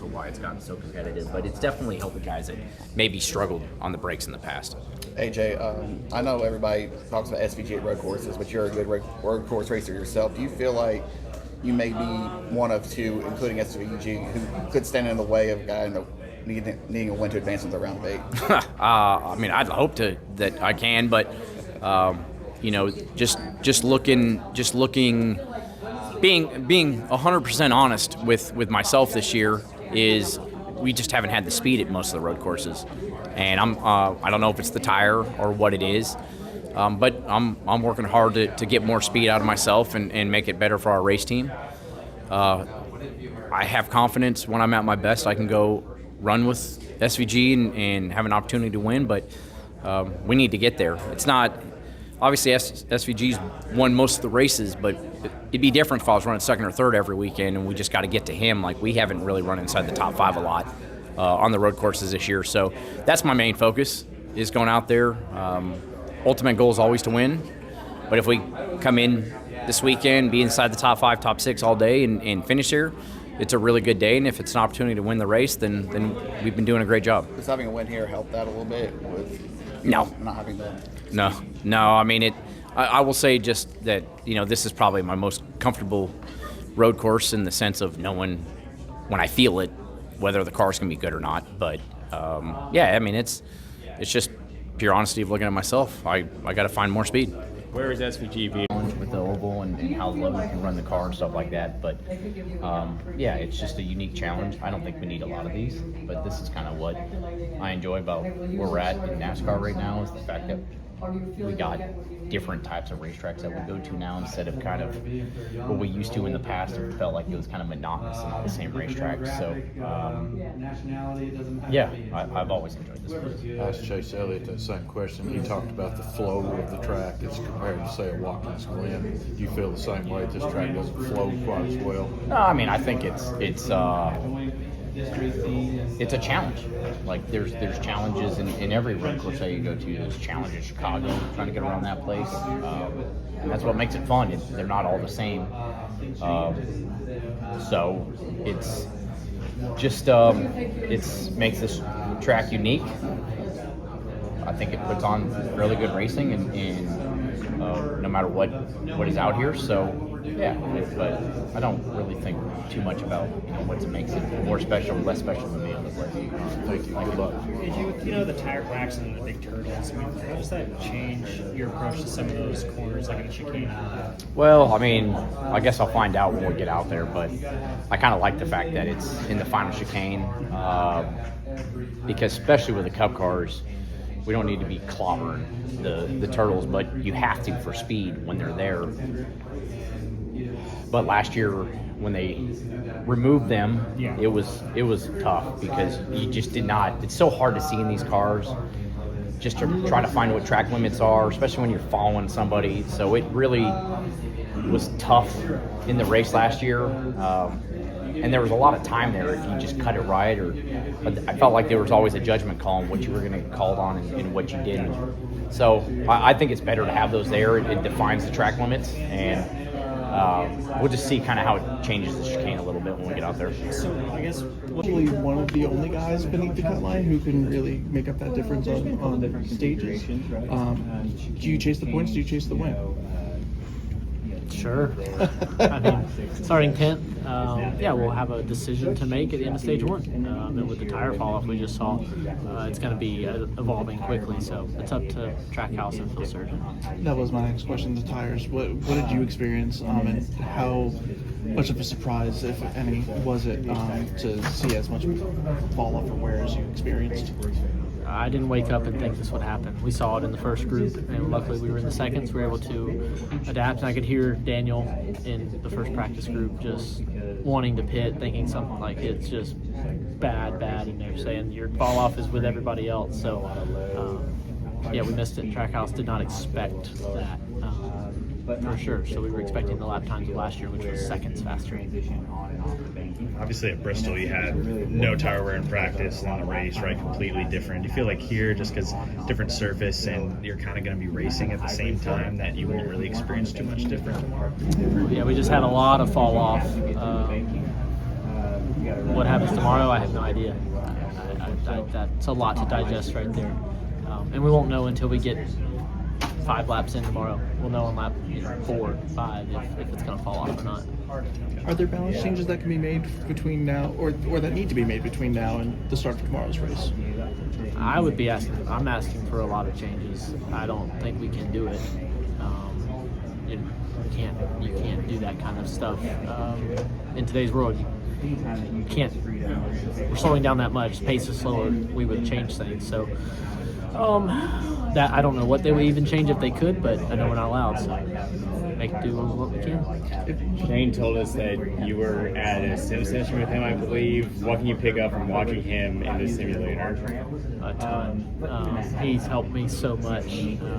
to why it's gotten so competitive. But it's definitely helped the guys that maybe struggled on the brakes in the past. AJ, I know everybody talks about SVG at road courses, but you're a good road course racer yourself. Do you feel like you may be one of two, including SVG, who could stand in the way of a guy needing a win to advance into round of 8? I mean, I'd hope that I can, but just looking, being 100% honest with myself this year is we just haven't had the speed at most of the road courses, and I don't know if it's the tire or what it is, but I'm working hard to get more speed out of myself and make it better for our race team. I have confidence when I'm at my best I can go run with SVG and have an opportunity to win, but we need to get there. It's not obviously SVG's won most of the races, but it'd be different if I was running second or third every weekend and we just got to get to him. Like, we haven't really run inside the top 5 a lot on the road courses this year, so that's my main focus, is going out there. Ultimate goal is always to win, but if we come in this weekend, be inside the top 5, top 6 all day and finish here, it's a really good day, and if it's an opportunity to win the race, then we've been doing a great job. Does having a win here help that a little bit with not having the... No. I mean, I will say just that, this is probably my most comfortable road course in the sense of knowing when I feel it, whether the car's going to be good or not. But, I mean, it's just pure honesty of looking at myself. I got to find more speed. Where is SVG being? With the oval and how low you can run the car and stuff like that. But, it's just a unique challenge. I don't think we need a lot of these, but this is kind of what I enjoy about where we're at in NASCAR right now, is the fact that we got different types of racetracks that we go to now, instead of kind of what we used to in the past. It felt like it was kind of monotonous and all the same racetracks. So, I've always enjoyed this place. I asked Chase Elliott that same question. He talked about the flow of the track. It's compared to, say, a Watkins Glen. Do you feel the same way? This track doesn't flow quite as well? No, I mean, I think it's a challenge. Like, there's challenges in every road course that you go to. There's a challenge in Chicago, trying to get around that place, and that's what makes it fun. They're not all the same, so it's just it makes this track unique. I think it puts on really good racing, and no matter what is out here. So. Yeah, but I don't really think too much about what makes it more special, less special than the other place. Thank you. Good luck. The tire cracks and the big turtles. I mean, how does that change your approach to some of those corners, like in the chicane? Well, I mean, I guess I'll find out when we get out there, but I kind of like the fact that it's in the final chicane, because especially with the Cup cars, we don't need to be clobbering the turtles, but you have to for speed when they're there. But last year, when they removed them, it was tough, because you just did not. It's so hard to see in these cars, just to try to find what track limits are, especially when you're following somebody. So it really was tough in the race last year, and there was a lot of time there if you just cut it right. But I felt like there was always a judgment call on what you were going to get called on and what you didn't. So I think it's better to have those there. It defines the track limits, and we'll just see kind of how it changes the chicane a little bit when we get out there. So I guess Actually, one of the only guys beneath the cut line who can really make up that difference on stages. Do you chase the points? Do you chase the win? Sure. I mean, starting 10th, we'll have a decision to make at the end of stage 1. And with the tire fall-off we just saw, it's going to be evolving quickly. So it's up to Trackhouse and Phil Surgeon. That was my next question, the tires. What did you experience, and how much of a surprise, if any, was it to see as much fall-off or wear as you experienced? I didn't wake up and think this would happen. We saw it in the first group, and luckily we were in the seconds. We were able to adapt, and I could hear Daniel in the first practice group just wanting to pit, thinking something like it's just bad, and they're saying your fall off is with everybody else. So, we missed it. Trackhouse did not expect that. For sure. So we were expecting the lap times of last year, which was seconds faster. Obviously at Bristol you had no tire wear in practice, and on a race, right? Completely different. Do you feel like here, just because different surface and you're kind of going to be racing at the same time, that you won't really experience too much different? Yeah, we just had a lot of fall off. what happens tomorrow, I have no idea. That's a lot to digest right there. And we won't know until we get 5 laps in tomorrow. We'll know on lap 4, 5 if it's going to fall off or not. Are there balance changes that can be made between now, or that need to be made between now and the start of tomorrow's race? I'm asking for a lot of changes. I don't think we can do it. You can't do that kind of stuff in today's world. You can't. We're slowing down that much. Pace is slower. We would change things. So that I don't know what they would even change if they could, but I know we're not allowed. So make do with what we can. Shane told us that you were at a sim session with him, I believe. What can you pick up from watching him in the simulator? A ton. He's helped me so much.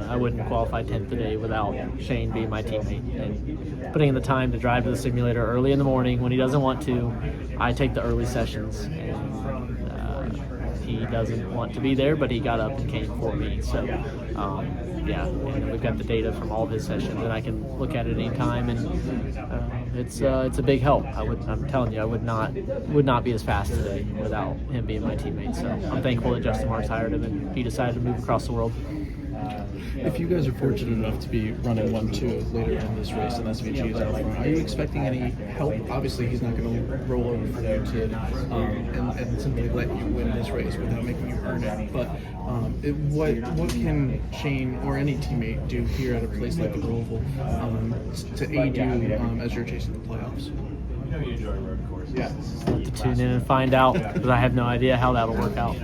I wouldn't qualify 10th today without Shane being my teammate and putting in the time to drive to the simulator early in the morning when he doesn't want to. I take the early sessions, and he doesn't want to be there, but he got up and came for me. So, yeah, and we've got the data from all of his sessions, and I can look at it any time, and it's a big help. I'm telling you, I would not be as fast today without him being my teammate. So I'm thankful that Justin Marks hired him, and he decided to move across the world. If you guys are fortunate enough to be running 1-2 later in this race and SVG is out front, are you expecting any help? Obviously, he's not going to roll over for you to and simply let you win this race without making you earn it. But what can Shane or any teammate do here at a place like the Roval to aid you as you're chasing the playoffs? To tune in and find out, because I have no idea how that'll work out.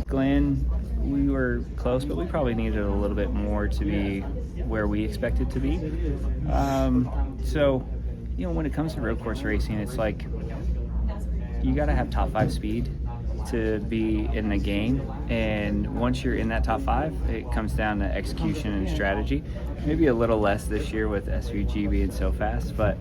Glenn, we were close, but we probably needed a little bit more to be where we expected to be. So, when it comes to road course racing, it's like you got to have top 5 speed to be in the game. And once you're in that top 5, it comes down to execution and strategy. Maybe a little less this year with SVG being so fast, but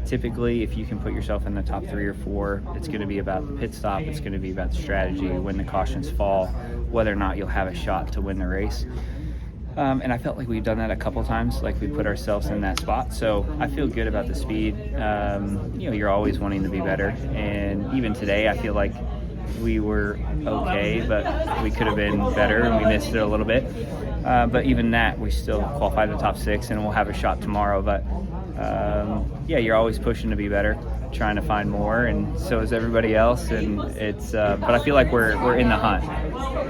typically if you can put yourself in the top 3 or 4, it's going to be about the pit stop, it's going to be about the strategy, when the cautions fall, whether or not you'll have a shot to win the race. And I felt like we've done that a couple times, like we put ourselves in that spot. So I feel good about the speed. You're always wanting to be better. And even today, I feel like we were okay, but we could have been better and we missed it a little bit. But even that, we still qualified in the top 6 and we'll have a shot tomorrow. But you're always pushing to be better, trying to find more, and so is everybody else. And it's, but I feel like we're in the hunt.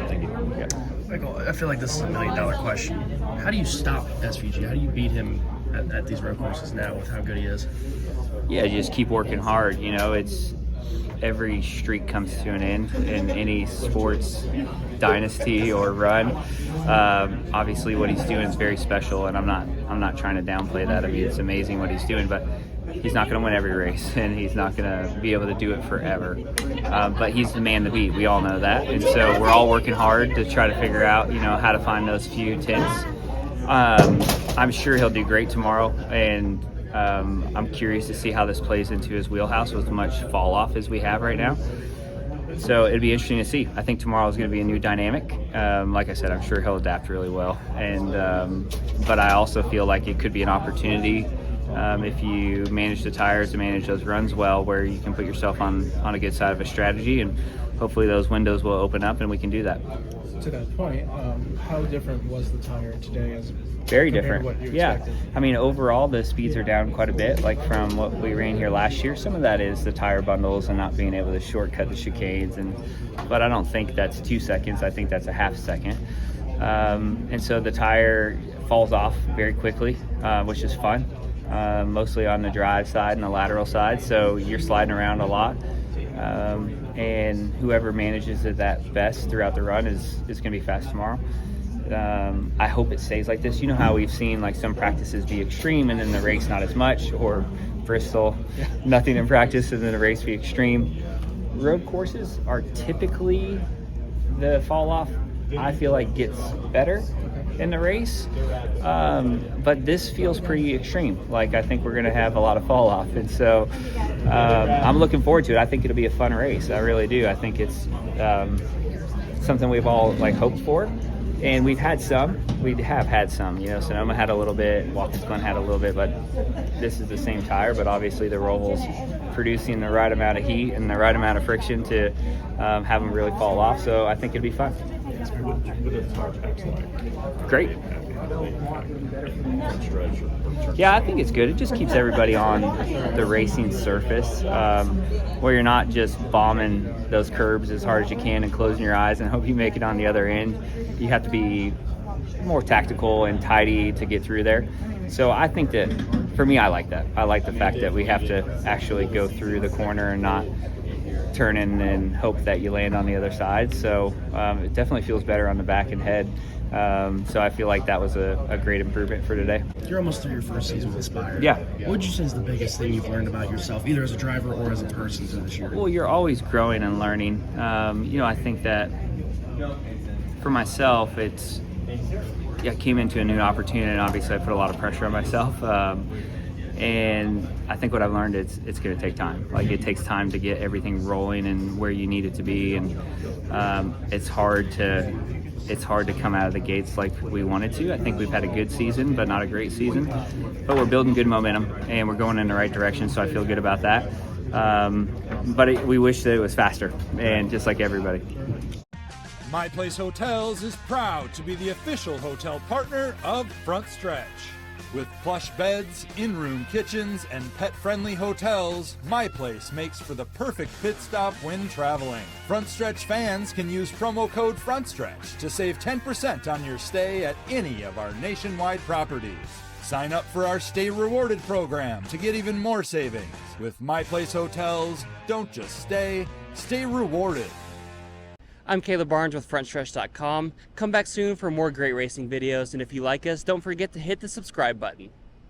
Thank you. Yeah. Michael, I feel like this is $1 million question. How do you stop SVG? How do you beat him at these road courses now with how good he is? Yeah, you just keep working hard. It's every streak comes to an end in any sports dynasty or run. Obviously, what he's doing is very special, and I'm not trying to downplay that. I mean, it's amazing what he's doing, but he's not going to win every race, and he's not going to be able to do it forever. But he's the man to beat. We all know that, and so we're all working hard to try to figure out, how to find those few tenths. I'm sure he'll do great tomorrow, and I'm curious to see how this plays into his wheelhouse with as much fall off as we have right now. So it'd be interesting to see. I think tomorrow is going to be a new dynamic. Like I said, I'm sure he'll adapt really well. And but I also feel like it could be an opportunity if you manage the tires and manage those runs well, where you can put yourself on a good side of a strategy, and hopefully those windows will open up and we can do that. To that point, how different was the tire today as very compared different. to what you Yeah, expected? I mean, overall the speeds are down quite a bit, like from what we ran here last year. Some of that is the tire bundles and not being able to shortcut the chicanes, but I don't think that's 2 seconds. I think that's a half second. And so the tire falls off very quickly, which is fun, mostly on the drive side and the lateral side. So you're sliding around a lot. And whoever manages it that best throughout the run is going to be fast tomorrow. I hope it stays like this. You know how we've seen like some practices be extreme and then the race not as much, or Bristol, nothing in practice and then the race be extreme. Road courses are typically the fall off, I feel like, gets better in the race, but this feels pretty extreme. Like, I think we're going to have a lot of fall off, and so I'm looking forward to it. I think it'll be a fun race. I really do. I think it's something we've all hoped for, And we have had some, you know, Sonoma had a little bit, Watkins Glen had a little bit, but this is the same tire, but obviously the ROVAL's producing the right amount of heat and the right amount of friction to have them really fall off, so I think it'd be fun. Great. Yeah, I think it's good. It just keeps everybody on the racing surface, where you're not just bombing those curbs as hard as you can and closing your eyes and hope you make it on the other end. You have to be more tactical and tidy to get through there. So I think that, for me, I like that. I like the fact that we have to actually go through the corner and not turn in and hope that you land on the other side. So it definitely feels better on the back and head. So I feel like that was a great improvement for today. You're almost through your first season with Aspire. Yeah. What would you say is the biggest thing you've learned about yourself, either as a driver or as a person through this year? Well, you're always growing and learning. You know, I think that for myself, I came into a new opportunity, and obviously I put a lot of pressure on myself. And I think what I've learned is it's going to take time. Like, it takes time to get everything rolling and where you need it to be, and it's hard to come out of the gates like we wanted to. I think we've had a good season, but not a great season. But we're building good momentum, and we're going in the right direction, so I feel good about that. But we wish that it was faster, and just like everybody. My Place Hotels is proud to be the official hotel partner of Frontstretch. With plush beds, in-room kitchens, and pet-friendly hotels, My Place makes for the perfect pit stop when traveling. Frontstretch fans can use promo code Frontstretch to save 10% on your stay at any of our nationwide properties. Sign up for our Stay Rewarded program to get even more savings. With My Place Hotels, don't just stay, stay rewarded. I'm Caleb Barnes with Frontstretch.com. Come back soon for more great racing videos, and if you like us, don't forget to hit the subscribe button.